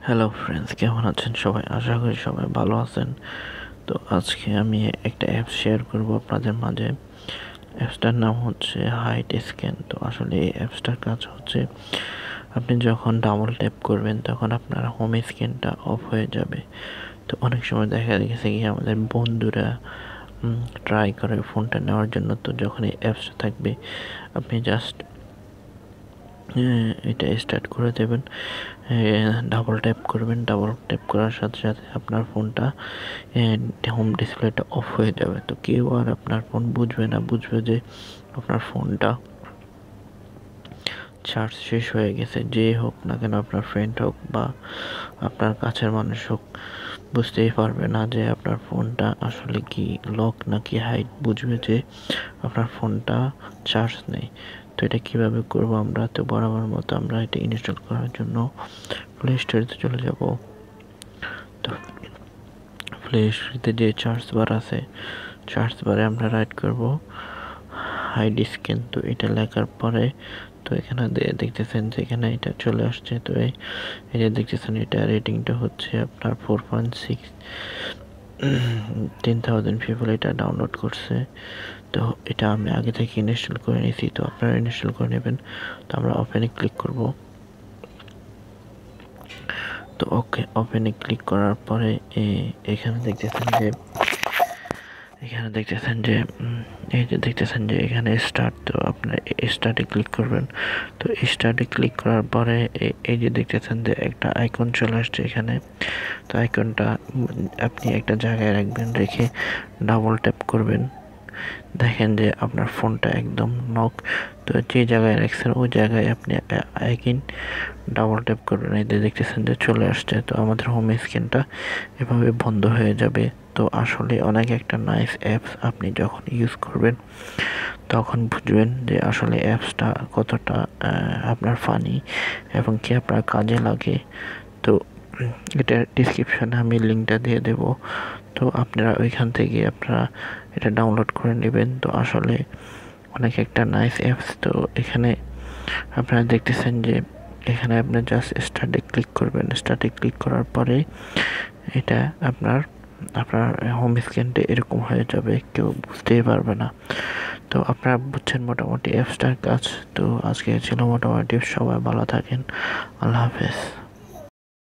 Hello friends, কেমন আছেন সবাই? আশা করি সবাই ভালো আছেন। তো আজকে আমি একটা অ্যাপস শেয়ার করব আপনাদের মাঝে। অ্যাপসটার নাম হচ্ছে হাইট স্ক্যান। তো আসলে এই অ্যাপসটার কাজ হচ্ছে, আপনি যখন ডাবল ট্যাপ করবেন তখন আপনার হোম স্ক্রিনটা অফ হয়ে যাবে। তো অনেক সময় দেখা গেছে কি আমাদের বন্ধুরা ট্রাই করে ফোনটা নেওয়ার জন্য। তো যখন এই অ্যাপসটা থাকবে, আপনি জাস্ট এটা স্টার্ট করে দেবেন, ডাবল ট্যাপ করবেন। ডাবল ট্যাপ করার সাথে সাথে আপনার ফোনটা হোম ডিসপ্লেটা অফ হয়ে যাবে। তো কেউ আর আপনার ফোন বুঝবে না, বুঝবে যে আপনার ফোনটা চার্জ শেষ হয়ে গেছে। যে হোক না কেন, আপনার ফ্রেন্ড হোক বা আপনার কাছের মানুষ হোক, বুঝতেই পারবে না যে আপনার ফোনটা আসলে কি লক নাকি হাইড। বুঝবে যে আপনার ফোনটা চার্জ নেই। তো এটা কীভাবে করবো আমরা? তো বরাবর মতো আমরা এটা ইনস্টল করার জন্য প্লে স্টোরেতে চলে যাব। তো প্লে স্টোরেতে যে চার্জ বার আছে, চার্জ বারে আমরা রাইট করব হাইড স্ক্যান। তো এটা লেখার পরে তো এখানে দেখতেছেন যে এখানে এটা চলে আসছে। তো এই যে দেখতেছেন, এটা রেটিংটা হচ্ছে আপনার 4.6। 10,000 পিপল এটা ডাউনলোড করছে। তো এটা আমি আগে থেকে ইনস্টল করে নিয়েছি, তো আপনারা ইনস্টল করে নেবেন। তো আমরা ওপেনে ক্লিক করব। তো ওকে, ওপেনে ক্লিক করার পরে এখানে দেখতেছেন যে এই যে দেখতেছেন যে এখানে স্টার্ট। তো আপনার স্টার্টে ক্লিক করবেন। তো স্টার্টে ক্লিক করার পরে এই যে দেখতেছেন যে একটা আইকন চলে আসছে এখানে। তো আইকনটা আপনি একটা জায়গায় রাখবেন, রেখে ডাবল ট্যাপ করবেন। দেখেন যে আপনার ফোনটা একদম নক। তো যে জায়গায় রাখছেন ওই জায়গায় আপনি আইকন ডাবল ট্যাপ করবেন। এই যে দেখতেছেন যে চলে আসছে। তো আমাদের হোম স্ক্রিনটা এভাবে বন্ধ হয়ে যাবে। তো আসলে অনেক একটা নাইস অ্যাপস। আপনি যখন ইউজ করবেন তখন বুঝবেন যে আসলে অ্যাপসটা কতটা আপনার ফানি এবং কি আপনার কাজে লাগে। তো এটার ডিসক্রিপশানে আমি লিঙ্কটা দিয়ে দেব। তো আপনারা ওইখান থেকে আপনারা এটা ডাউনলোড করে নেবেন। তো আসলে অনেক একটা নাইস অ্যাপস। তো এখানে আপনারা দেখতেছেন যে এখানে আপনার জাস্ট স্টার্টে ক্লিক করবেন। স্টার্টে ক্লিক করার পরে এটা আপনার হোম স্ক্রিনটা এরকম হয়ে যাবে, কেউ বুঝতেই পারবে না। তো আপনারা বুঝছেন মোটামুটি অ্যাপসটার কাজ। তো আজকে ছিল মোটামুটি। সবাই ভালো থাকেন। আল্লাহ হাফেজ।